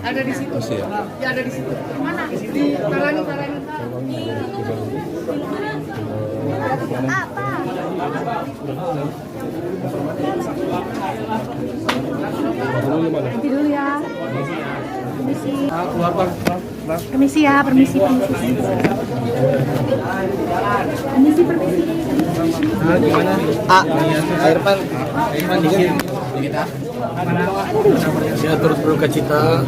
Ada di situ. Masih ya? Ya ada di situ. Mana? Di Karani. Nanti dulu ya. Permisi. Permisi ya, permisi. Gimana? Irfan dikit. Ya terus berduka cita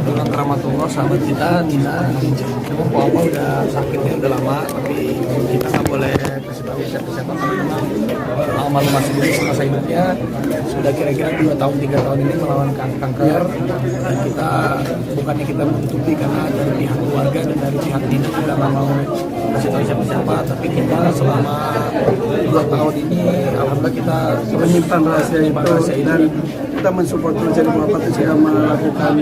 dengan keramatullah sahabat kita Nina. Memang Papa udah sakit ya udah lama, tapi kita nggak boleh kasih tahu siapa karena malu masih di masa hidupnya sudah kira-kira 2 tahun 3 tahun ini melawan kanker, dan kita bukannya kita menutupi karena dari pihak keluarga dan dari pihak Nina kita nggak mau kasih tahu siapa, tapi kita selama 2 tahun ini alhamdulillah kita menyimpan rahasia itu dan kita mensupport Project Muhammad juga melakukan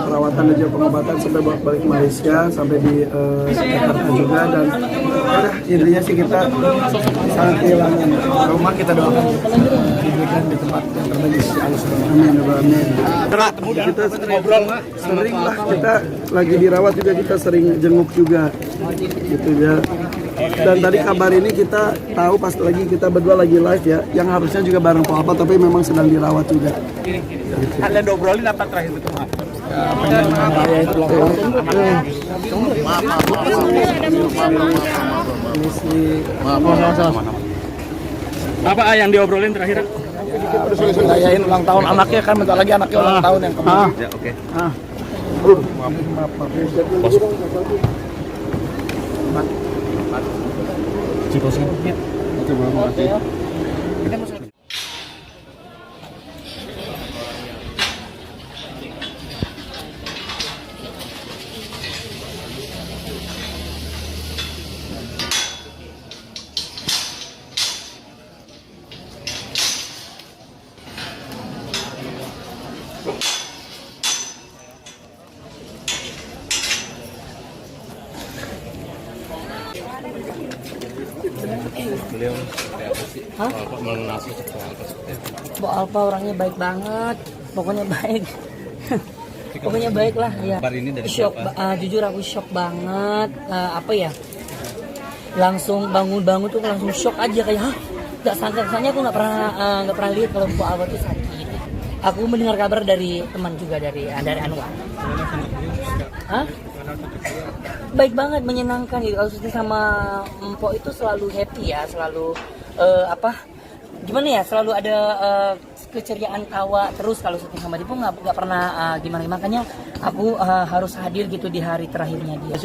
perawatan dan juga pengobatan sampai balik Malaysia sampai di Jakarta juga, dan udah intinya sih kita sangat kehilangan. Rumah kita doakan diberikan di tempat yang terbaik di Allah. Amin. Kita ngobrol sering lah, kita lagi dirawat juga kita sering jenguk juga gitu ya. Dan tadi kabar ini kita tahu pas lagi kita berdua lagi live ya, yang harusnya juga bareng Papa tapi memang sedang dirawat juga. Kalian obrolin apa terakhir itu? Apa yang diobrolin terakhir? Rayain ulang tahun anaknya kan, bentar lagi anaknya ulang tahun yang kemarin. Ya, oke. Beliau seperti apa sih? Pak melunasi seperti apa? Bu Alfa orangnya baik banget, pokoknya baik. Pokoknya baik lah ya. Kabar ini dari Shock, siapa? jujur aku shock banget. Apa ya? Langsung bangun tuh langsung shock aja kayak, hah? Gak sangka, soalnya aku nggak pernah lihat kalau Bu Alfa tuh sakit. Aku mendengar kabar dari teman juga dari Anwar. Hah? Baik banget, menyenangkan gitu. Kalau syuting sama Mpok itu selalu happy ya, selalu gimana ya, selalu ada keceriaan tawa terus. Kalau syuting sama dia pun nggak pernah gimana, makanya aku harus hadir gitu di hari terakhirnya dia.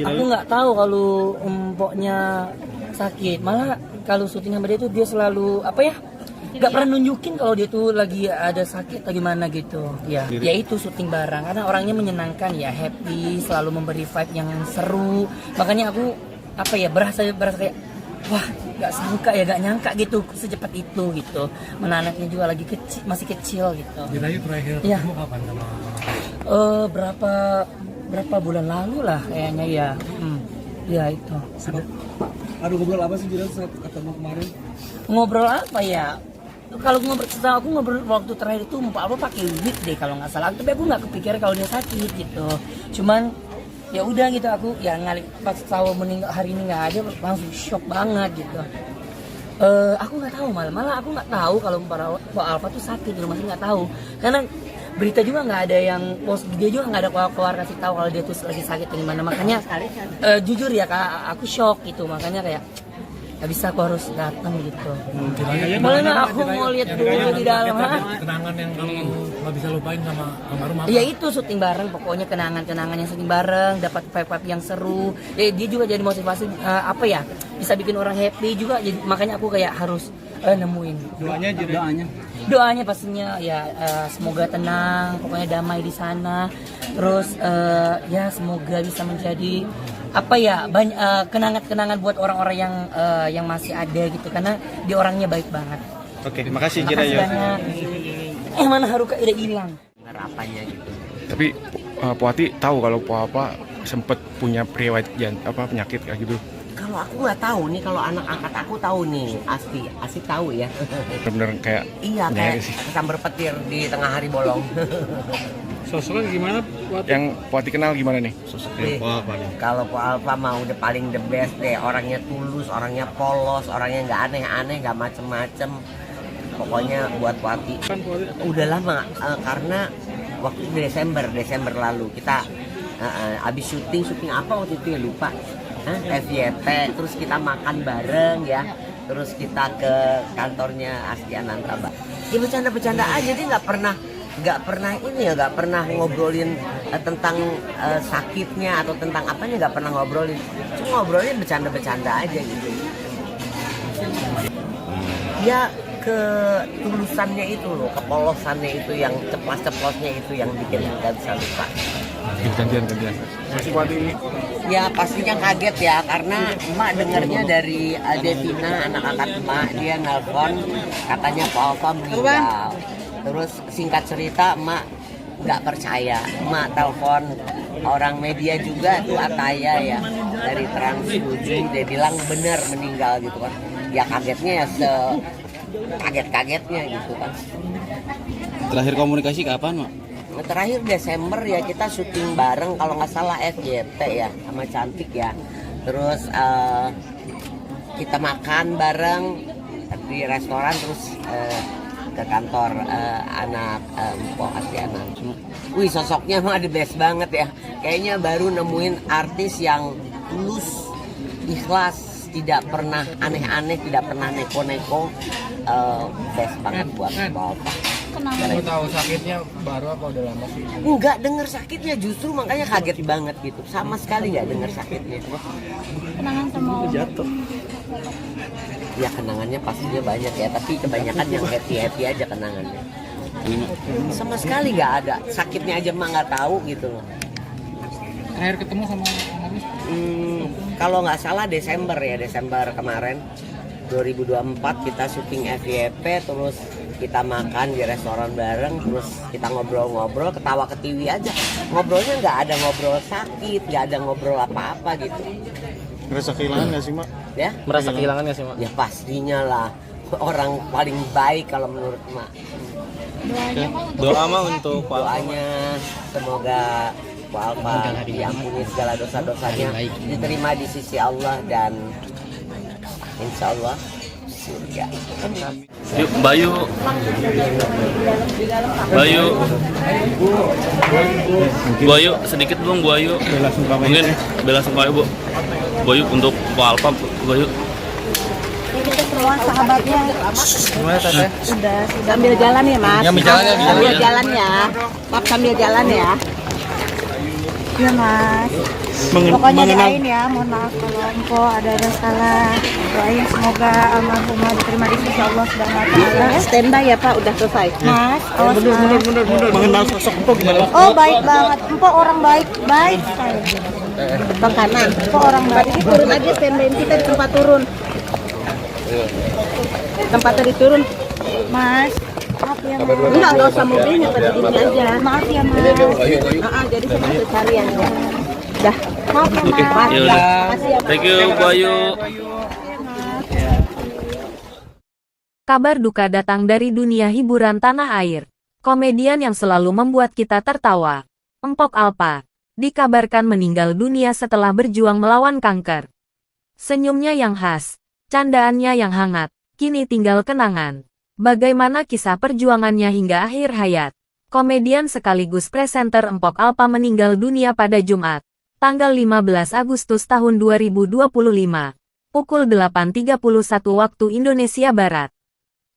Aku nggak tahu kalau Mpoknya sakit, malah kalau syuting sama dia tuh dia selalu nggak pernah nunjukin kalau dia tuh lagi ada sakit atau gimana gitu ya. Ya itu syuting bareng karena orangnya menyenangkan ya, happy, selalu memberi vibe yang seru. Makanya aku berasa kayak wah, nggak sangka ya, nggak nyangka gitu secepat itu gitu. Mana anaknya juga lagi kecil, masih kecil gitu. Dirayu terakhir ya. ketemu kapan sama? Berapa bulan lalu lah kayaknya ya. Ya itu. Aduh, ngobrol apa sih Jiran saat ketemu kemarin? Ngobrol apa ya? Kalau aku ngobrol waktu terakhir itu Pak Alfa pakai wig deh kalau nggak salah. Tapi aku nggak kepikiran kalau dia sakit gitu. Cuman ya udah gitu, aku ya ngalik pas tahu meninggal hari ini nggak ada, langsung shock banget gitu. Aku nggak tahu, malah aku nggak tahu kalau Pak Alfa tuh sakit, masih nggak tahu karena berita juga nggak ada yang post, dia juga nggak ada keluar kasih tahu kalau dia tuh lagi sakit gimana. Makanya jujur ya Kak, aku shock gitu, makanya kayak gak bisa, aku harus datang gitu. Boleh nggak aku mau lihat dulu di dalam? Kenangan yang kamu nggak bisa lupain sama almarhum apa? Ya itu syuting bareng, pokoknya kenangan yang syuting bareng, dapat vibe yang seru. Dia juga jadi motivasi bisa bikin orang happy juga. Jadi makanya aku kayak harus nemuin. Doanya pastinya ya semoga tenang, pokoknya damai di sana. Terus ya semoga bisa menjadi banyak kenangan-kenangan buat orang-orang yang masih ada gitu, karena dia orangnya baik banget. Oke, terima kasih Terima kasih banyak. Mana Haruka udah hilang. Harapannya gitu. Tapi Puati tahu kalau Papa sempat punya riwayat penyakit kayak gitu. Kalau Kalau aku nggak tahu nih, kalau anak angkat aku tahu nih, Asti tahu ya. Bener-bener kayak Iya, kayak sambar petir di tengah hari bolong. Sosoknya gimana? yang Wati kenal gimana nih? Sosoknya Nih, kalau Po Alpha mah udah paling the best deh. Orangnya tulus, orangnya polos, orangnya nggak aneh-aneh, nggak macem-macem. Pokoknya buat Wati udah lama karena waktu Desember lalu kita abis syuting apa waktu itu ya lupa. FYP, terus kita makan bareng ya, terus kita ke kantornya Asti Ananta, Mbak. Dia bercanda-bercanda aja, dia nggak pernah ngobrolin tentang sakitnya atau tentang apanya, nggak pernah ngobrolin, cuma ngobrolnya bercanda-bercanda aja gitu. Ya ketulusannya itu loh, kepolosannya itu, yang ceplas-ceplosnya itu yang bikin nggak bisa lupa. gantian. Masih Wati ini. Ya pastinya kaget ya, karena emak dengarnya dari Devina, anak angkat emak, dia nelpon katanya Po Alpha meninggal. Terus singkat cerita emak nggak percaya, emak telepon orang media juga tuh Ataya ya dari Trans 7, dia bilang bener meninggal gitu kan. Ya kagetnya ya kaget-kagetnya gitu kan. Terakhir komunikasi kapan, Mak? Terakhir Desember ya, kita syuting bareng kalau nggak salah FYP ya sama Cantik ya. Terus kita makan bareng di restoran, terus ke kantor anak Mpok Asti Ananta. Wih, sosoknya mah the best banget ya. Kayaknya baru nemuin artis yang tulus, ikhlas, tidak pernah aneh-aneh, tidak pernah neko-neko. Best banget buat Bapak. Kamu tahu sakitnya baru apa udah lama sih? Enggak denger sakitnya, justru makanya kaget banget gitu. Sama sekali nggak denger sakitnya. Kenangan sama Jatuh. Ya kenangannya pastinya banyak ya, tapi kebanyakan yang happy aja kenangannya. Sama sekali nggak ada sakitnya aja mah nggak tahu gitu loh. Terakhir ketemu sama Hamis? Kalau nggak salah Desember kemarin 2024 kita syuting FYP, terus kita makan di restoran bareng, terus kita ngobrol-ngobrol, ketawa ketiwi aja. Ngobrolnya nggak ada ngobrol sakit, nggak ada ngobrol apa-apa gitu. Merasa kehilangan nggak sih, Mak? Ya? Merasa kehilangan nggak sih, Mak? Ya pastinya lah, orang paling baik kalau menurut Mak. Doa mah untuk Pak. Doanya semoga Po Alpha diampuni segala dosa-dosanya, diterima di sisi Allah, dan insya Allah surga. Yuk, Bayu. Bu Ayu, sedikit dong Bu Ayu. Mungkin bela sungkawa Bu. Bu Ayu untuk Po Alpha, Bu Ayu. kita semua sahabatnya. Gimana, Tete? Sudah sambil jalan ya, Mas. Sambil jalan ya, Sambil jalan ya. Pap sambil jalan ya. Iya, Mas. Pokoknya doain ya, mohon maaf kalau Mpok ada salah. Doain semoga almarhumah diterima di sisi Allah Subhanahu wa taala. Standby ya, Pak, udah selesai. Mas, mundur. Mengenal sosok Mpok gimana? Oh, baik banget. Mpok orang baik sekali. Bang kanan, Mpok orang baik. Jadi turun aja, standby kita di tempat turun. Tempat tadi turun. Mas, maaf ya, Mas. Enggak usah mobilnya, berdiri aja. Maaf ya, Mas. Jadi saya masuk carian ya. Dah. Maaf ya, Mas. Ya udah. Makasih ya, Mas. Thank you Bu Ayu. Kabar duka datang dari dunia hiburan tanah air. Komedian yang selalu membuat kita tertawa, Mpok Alpha, dikabarkan meninggal dunia setelah berjuang melawan kanker. Senyumnya yang khas, candaannya yang hangat, kini tinggal kenangan. Bagaimana kisah perjuangannya hingga akhir hayat? Komedian sekaligus presenter Mpok Alpha meninggal dunia pada Jumat, tanggal 15 Agustus tahun 2025, pukul 8.31 waktu Indonesia Barat.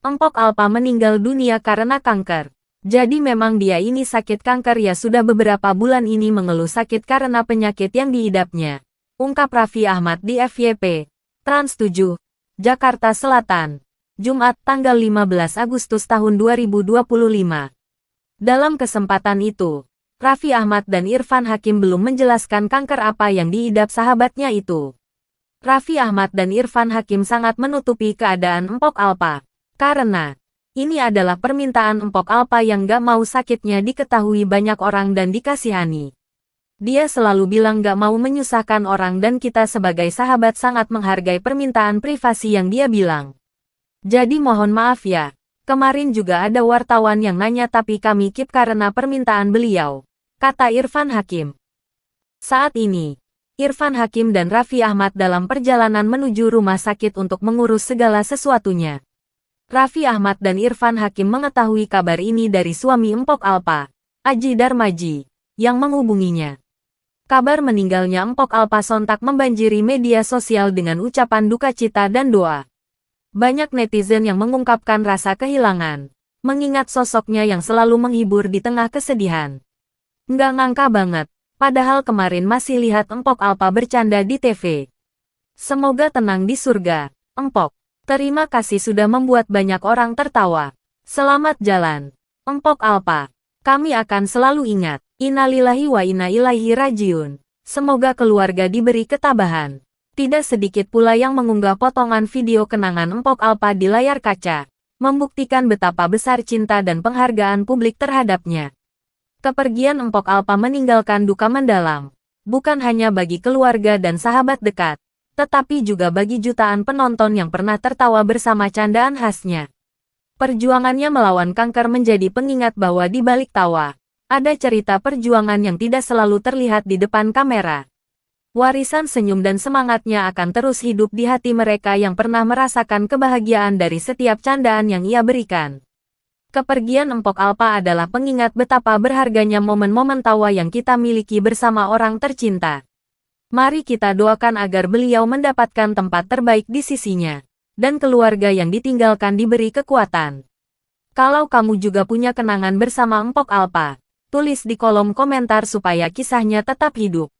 Mpok Alpha meninggal dunia karena kanker. Jadi memang dia ini sakit kanker ya, sudah beberapa bulan ini mengeluh sakit karena penyakit yang diidapnya. Ungkap Raffi Ahmad di FYP, Trans 7, Jakarta Selatan, Jumat tanggal 15 Agustus tahun 2025. Dalam kesempatan itu, Raffi Ahmad dan Irfan Hakim belum menjelaskan kanker apa yang diidap sahabatnya itu. Raffi Ahmad dan Irfan Hakim sangat menutupi keadaan Mpok Alpha, karena ini adalah permintaan Mpok Alpha yang gak mau sakitnya diketahui banyak orang dan dikasihani. Dia selalu bilang gak mau menyusahkan orang dan kita sebagai sahabat sangat menghargai permintaan privasi yang dia bilang. Jadi mohon maaf ya, kemarin juga ada wartawan yang nanya tapi kami keep karena permintaan beliau, kata Irfan Hakim. Saat ini, Irfan Hakim dan Raffi Ahmad dalam perjalanan menuju rumah sakit untuk mengurus segala sesuatunya. Raffi Ahmad dan Irfan Hakim mengetahui kabar ini dari suami Empok Alpa, Aji Darmaji, yang menghubunginya. Kabar meninggalnya Empok Alpa sontak membanjiri media sosial dengan ucapan duka cita dan doa. Banyak netizen yang mengungkapkan rasa kehilangan, mengingat sosoknya yang selalu menghibur di tengah kesedihan. Nggak ngangka banget, padahal kemarin masih lihat Empok Alpa bercanda di TV. Semoga tenang di surga, Empok. Terima kasih sudah membuat banyak orang tertawa. Selamat jalan, Empok Alpa. Kami akan selalu ingat. Innalillahi wa inna ilaihi rajiun. Semoga keluarga diberi ketabahan. Tidak sedikit pula yang mengunggah potongan video kenangan Empok Alpa di layar kaca, membuktikan betapa besar cinta dan penghargaan publik terhadapnya. Kepergian Empok Alpa meninggalkan duka mendalam, bukan hanya bagi keluarga dan sahabat dekat, tetapi juga bagi jutaan penonton yang pernah tertawa bersama candaan khasnya. Perjuangannya melawan kanker menjadi pengingat bahwa di balik tawa, ada cerita perjuangan yang tidak selalu terlihat di depan kamera. Warisan senyum dan semangatnya akan terus hidup di hati mereka yang pernah merasakan kebahagiaan dari setiap candaan yang ia berikan. Kepergian Empok Alpa adalah pengingat betapa berharganya momen-momen tawa yang kita miliki bersama orang tercinta. Mari kita doakan agar beliau mendapatkan tempat terbaik di sisinya, dan keluarga yang ditinggalkan diberi kekuatan. Kalau kamu juga punya kenangan bersama Empok Alpa, tulis di kolom komentar supaya kisahnya tetap hidup.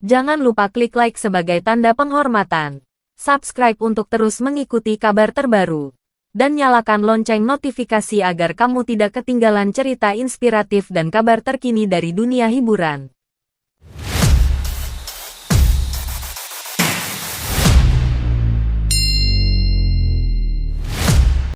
Jangan lupa klik like sebagai tanda penghormatan, subscribe untuk terus mengikuti kabar terbaru, dan nyalakan lonceng notifikasi agar kamu tidak ketinggalan cerita inspiratif dan kabar terkini dari dunia hiburan.